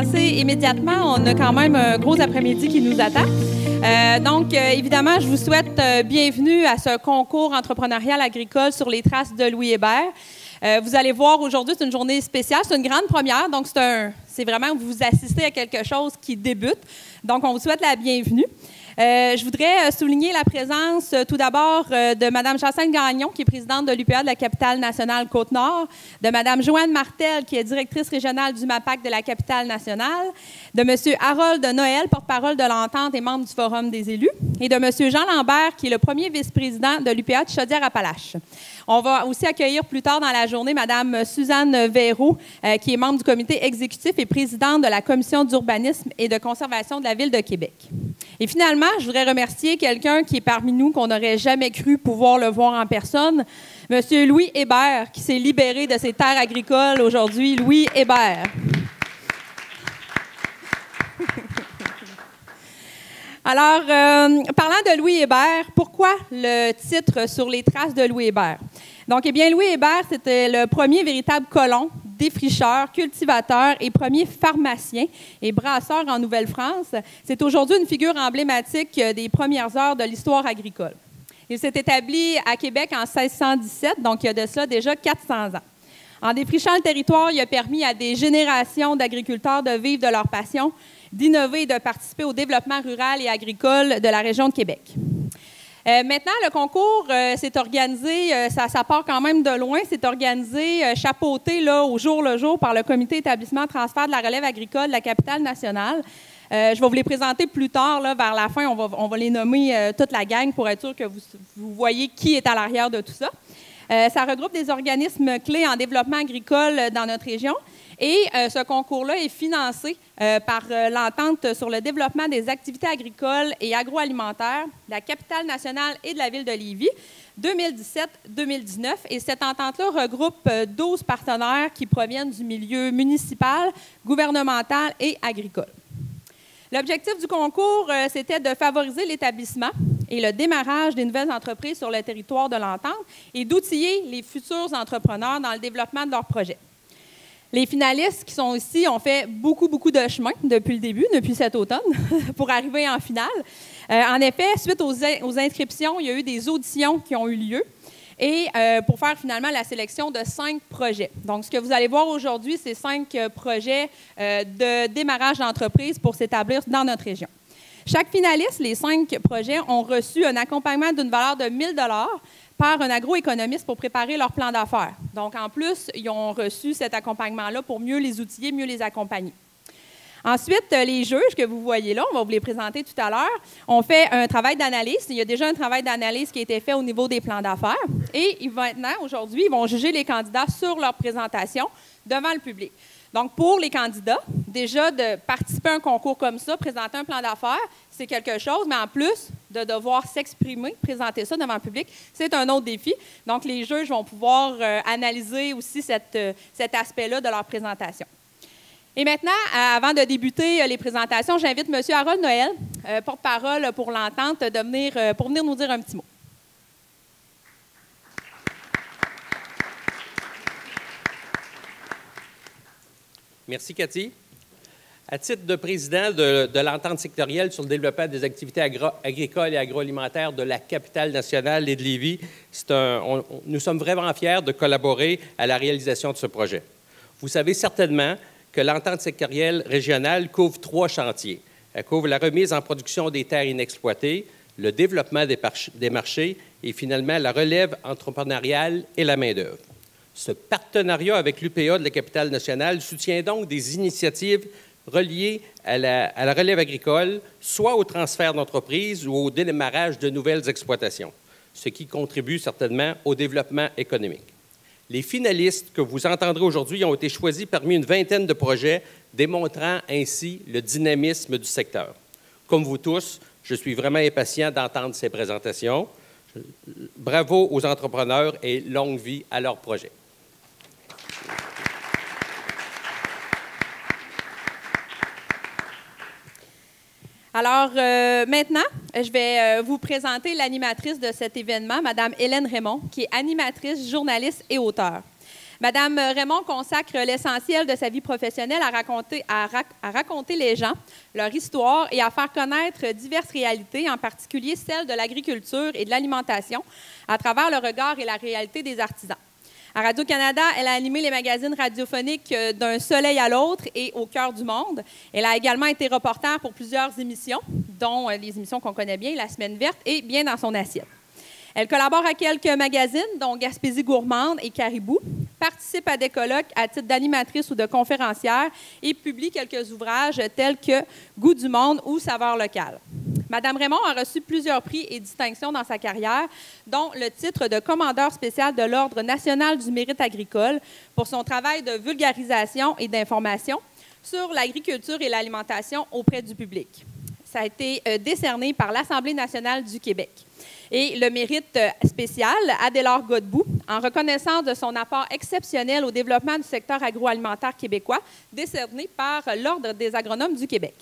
commencer immédiatement. On a quand même un gros après-midi qui nous attend. Évidemment, je vous souhaite bienvenue à ce concours entrepreneurial agricole sur les traces de Louis Hébert. Vous allez voir, aujourd'hui, c'est une journée spéciale. C'est une grande première, donc c'est vraiment vous assistez à quelque chose qui débute. Donc, on vous souhaite la bienvenue. Je voudrais souligner la présence, tout d'abord, de Mme Jacinthe Gagnon, qui est présidente de l'UPA de la capitale nationale Côte-Nord, de Mme Joanne Martel, qui est directrice régionale du MAPAC de la capitale nationale, de M. Harold Noël, porte-parole de l'Entente et membre du Forum des élus, et de M. Jean Lambert, qui est le premier vice-président de l'UPA de Chaudière-Appalaches. On va aussi accueillir plus tard dans la journée Mme Suzanne Véraud, qui est membre du comité exécutif et présidente de la commission d'urbanisme et de conservation de la Ville de Québec. Et finalement, je voudrais remercier quelqu'un qui est parmi nous, qu'on n'aurait jamais cru pouvoir le voir en personne, M. Louis Hébert, qui s'est libéré de ses terres agricoles aujourd'hui. Louis Hébert. Alors, parlant de Louis Hébert, pourquoi le titre sur les traces de Louis Hébert? Donc, eh bien, Louis Hébert, c'était le premier véritable colon, défricheur, cultivateur et premier pharmacien et brasseur en Nouvelle-France. C'est aujourd'hui une figure emblématique des premières heures de l'histoire agricole. Il s'est établi à Québec en 1617, donc il y a de cela déjà 400 ans. En défrichant le territoire, il a permis à des générations d'agriculteurs de vivre de leur passion, d'innover et de participer au développement rural et agricole de la région de Québec. Maintenant, le concours s'est organisé, ça part quand même de loin, c'est organisé, chapeauté là, au jour le jour par le comité établissement transfert de la relève agricole de la capitale nationale. Je vais vous les présenter plus tard, là, vers la fin, on va les nommer toute la gang pour être sûr que vous voyez qui est à l'arrière de tout ça. Ça regroupe des organismes clés en développement agricole dans notre région. Et ce concours-là est financé par l'Entente sur le développement des activités agricoles et agroalimentaires de la capitale nationale et de la ville de Lévis, 2017-2019. Et cette entente-là regroupe 12 partenaires qui proviennent du milieu municipal, gouvernemental et agricole. L'objectif du concours, c'était de favoriser l'établissement et le démarrage des nouvelles entreprises sur le territoire de l'Entente et d'outiller les futurs entrepreneurs dans le développement de leurs projets. Les finalistes qui sont ici ont fait beaucoup de chemin depuis le début, depuis cet automne, pour arriver en finale. En effet, suite aux inscriptions, il y a eu des auditions qui ont eu lieu et pour faire finalement la sélection de 5 projets. Donc, ce que vous allez voir aujourd'hui, c'est 5 projets de démarrage d'entreprise pour s'établir dans notre région. Chaque finaliste, les 5 projets, ont reçu un accompagnement d'une valeur de 1 000 $ par un agroéconomiste pour préparer leur plan d'affaires. Donc, en plus, ils ont reçu cet accompagnement-là pour mieux les outiller, mieux les accompagner. Ensuite, les juges que vous voyez là, on va vous les présenter tout à l'heure, ont fait un travail d'analyse. Il y a déjà un travail d'analyse qui a été fait au niveau des plans d'affaires. Et maintenant, aujourd'hui, ils vont juger les candidats sur leur présentation devant le public. Donc, pour les candidats, déjà de participer à un concours comme ça, présenter un plan d'affaires, c'est quelque chose, mais en plus de devoir s'exprimer, présenter ça devant le public, c'est un autre défi. Donc, les juges vont pouvoir analyser aussi cet aspect-là de leur présentation. Et maintenant, avant de débuter les présentations, j'invite M. Harold Noël, porte-parole pour l'Entente, pour venir nous dire un petit mot. Merci, Cathy. À titre de président de l'Entente sectorielle sur le développement des activités agricoles et agroalimentaires de la capitale nationale et de Lévis, nous sommes vraiment fiers de collaborer à la réalisation de ce projet. Vous savez certainement que l'Entente sectorielle régionale couvre 3 chantiers. Elle couvre la remise en production des terres inexploitées, le développement des marchés et finalement la relève entrepreneuriale et la main-d'œuvre. Ce partenariat avec l'UPA de la capitale nationale soutient donc des initiatives reliées à la relève agricole, soit au transfert d'entreprises ou au démarrage de nouvelles exploitations, ce qui contribue certainement au développement économique. Les finalistes que vous entendrez aujourd'hui ont été choisis parmi une vingtaine de projets, démontrant ainsi le dynamisme du secteur. Comme vous tous, je suis vraiment impatient d'entendre ces présentations. Bravo aux entrepreneurs et longue vie à leurs projets. Alors, maintenant, je vais vous présenter l'animatrice de cet événement, Mme Hélène Raymond, qui est animatrice, journaliste et auteure. Madame Raymond consacre l'essentiel de sa vie professionnelle à raconter les gens, leur histoire et à faire connaître diverses réalités, en particulier celles de l'agriculture et de l'alimentation, à travers le regard et la réalité des artisans. À Radio-Canada, elle a animé les magazines radiophoniques D'un soleil à l'autre et Au cœur du monde. Elle a également été reporter pour plusieurs émissions, dont les émissions qu'on connaît bien, La Semaine verte et Bien dans son assiette. Elle collabore à quelques magazines, dont Gaspésie gourmande et Caribou, participe à des colloques à titre d'animatrice ou de conférencière et publie quelques ouvrages tels que Goût du monde ou Saveurs locales. Madame Raymond a reçu plusieurs prix et distinctions dans sa carrière, dont le titre de commandeur spécial de l'Ordre national du mérite agricole pour son travail de vulgarisation et d'information sur l'agriculture et l'alimentation auprès du public. Ça a été décerné par l'Assemblée nationale du Québec. Et le mérite spécial, Adélard Godbout, en reconnaissance de son apport exceptionnel au développement du secteur agroalimentaire québécois, décerné par l'Ordre des agronomes du Québec.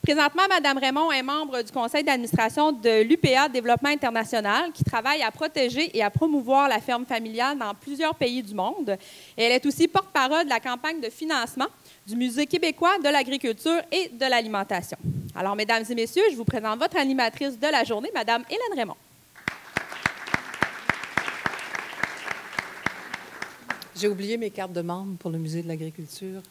Présentement, Mme Raymond est membre du conseil d'administration de l'UPA Développement international, qui travaille à protéger et à promouvoir la ferme familiale dans plusieurs pays du monde. Et elle est aussi porte-parole de la campagne de financement du Musée québécois de l'agriculture et de l'alimentation. Alors, mesdames et messieurs, je vous présente votre animatrice de la journée, Mme Hélène Raymond. J'ai oublié mes cartes de membre pour le Musée de l'agriculture.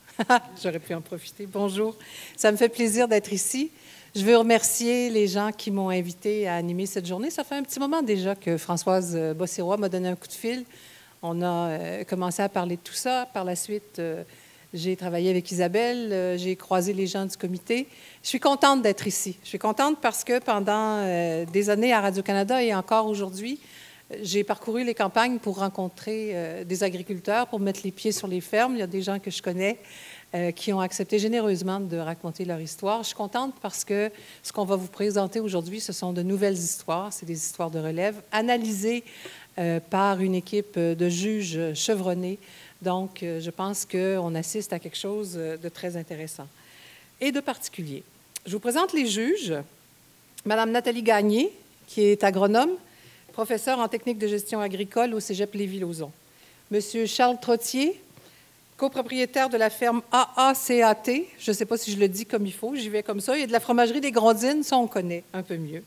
J'aurais pu en profiter. Bonjour. Ça me fait plaisir d'être ici. Je veux remercier les gens qui m'ont invité à animer cette journée. Ça fait un petit moment déjà que Françoise Bossirois m'a donné un coup de fil. On a commencé à parler de tout ça. Par la suite, j'ai travaillé avec Isabelle. J'ai croisé les gens du comité. Je suis contente d'être ici. Je suis contente parce que pendant des années à Radio-Canada et encore aujourd'hui, j'ai parcouru les campagnes pour rencontrer des agriculteurs, pour mettre les pieds sur les fermes. Il y a des gens que je connais qui ont accepté généreusement de raconter leur histoire. Je suis contente parce que ce qu'on va vous présenter aujourd'hui, ce sont de nouvelles histoires. C'est des histoires de relève, analysées par une équipe de juges chevronnés. Donc, je pense qu'on assiste à quelque chose de très intéressant et de particulier. Je vous présente les juges. Madame Nathalie Gagné, qui est agronome, professeur en technique de gestion agricole au Cégep Lévis-Lauzon. Monsieur Charles Trottier, copropriétaire de la ferme AACAT, je ne sais pas si je le dis comme il faut, j'y vais comme ça, et de la fromagerie des Grondines, ça on connaît un peu mieux.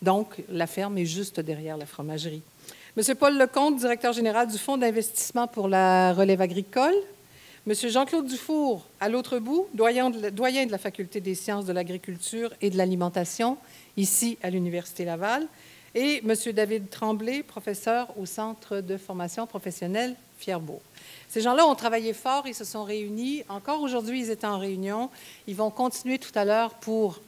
Donc, la ferme est juste derrière la fromagerie. Monsieur Paul Lecomte, directeur général du Fonds d'investissement pour la relève agricole. Monsieur Jean-Claude Dufour, à l'autre bout, doyen de la Faculté des sciences de l'agriculture et de l'alimentation, ici à l'Université Laval. Et M. David Tremblay, professeur au Centre de formation professionnelle Fierbourg. Ces gens-là ont travaillé fort, ils se sont réunis. Encore aujourd'hui, ils étaient en réunion. Ils vont continuer tout à l'heure pour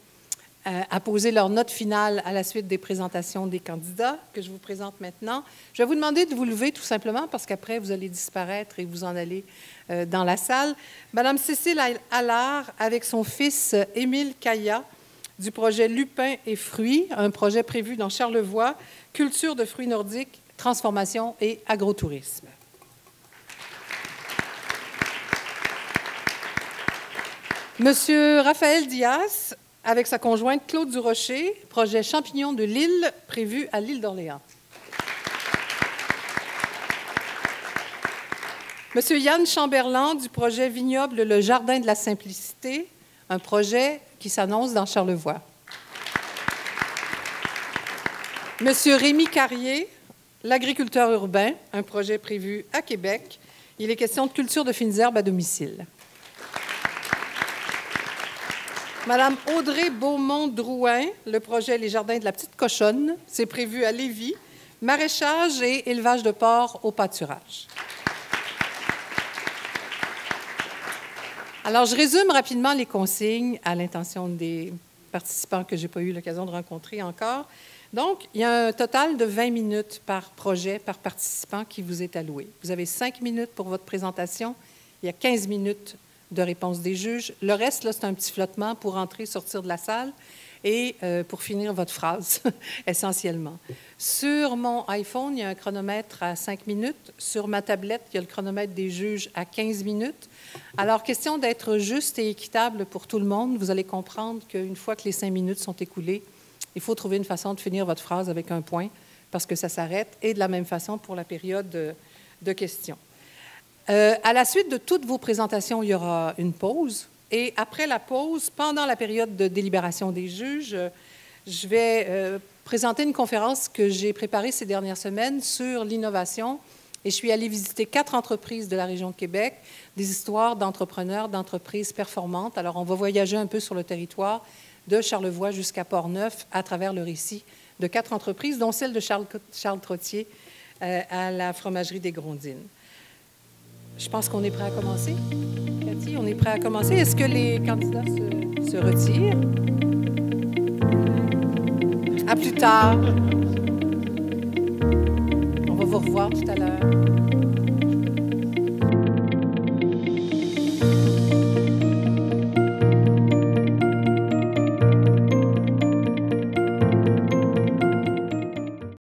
apposer leur note finale à la suite des présentations des candidats que je vous présente maintenant. Je vais vous demander de vous lever tout simplement parce qu'après, vous allez disparaître et vous en allez dans la salle. Madame Cécile Allard, avec son fils Émile Caillat, du projet Lupin et fruits, un projet prévu dans Charlevoix, culture de fruits nordiques, transformation et agrotourisme. Monsieur Raphaël Dias, avec sa conjointe Claude Durocher, projet champignons de l'île, prévu à l'île d'Orléans. Monsieur Yann Chamberlain, du projet vignoble Le Jardin de la Simplicité, un projet qui s'annonce dans Charlevoix. Monsieur Rémi Carrier, l'agriculteur urbain, un projet prévu à Québec. Il est question de culture de fines herbes à domicile. Madame Audrey Beaumont-Drouin, le projet Les Jardins de la Petite Cochonne, c'est prévu à Lévis, maraîchage et élevage de porcs au pâturage. Alors, je résume rapidement les consignes à l'intention des participants que je n'ai pas eu l'occasion de rencontrer encore. Donc, il y a un total de 20 minutes par projet, par participant qui vous est alloué. Vous avez 5 minutes pour votre présentation. Il y a 15 minutes de réponse des juges. Le reste, là, c'est un petit flottement pour entrer, sortir de la salle et pour finir votre phrase, essentiellement. Sur mon iPhone, il y a un chronomètre à 5 minutes. Sur ma tablette, il y a le chronomètre des juges à 15 minutes. Alors, question d'être juste et équitable pour tout le monde, vous allez comprendre qu'une fois que les 5 minutes sont écoulées, il faut trouver une façon de finir votre phrase avec un point parce que ça s'arrête, et de la même façon pour la période de questions. À la suite de toutes vos présentations, il y aura une pause. Et après la pause, pendant la période de délibération des juges, je vais présenter une conférence que j'ai préparée ces dernières semaines sur l'innovation. Et je suis allée visiter 4 entreprises de la région de Québec, des histoires d'entrepreneurs, d'entreprises performantes. Alors, on va voyager un peu sur le territoire de Charlevoix jusqu'à Portneuf à travers le récit de 4 entreprises, dont celle de Charles Trottier à la fromagerie des Grondines. Je pense qu'on est prêt à commencer. Cathy, on est prêt à commencer. Est-ce que les candidats se retirent? À plus tard. On va vous revoir tout à l'heure.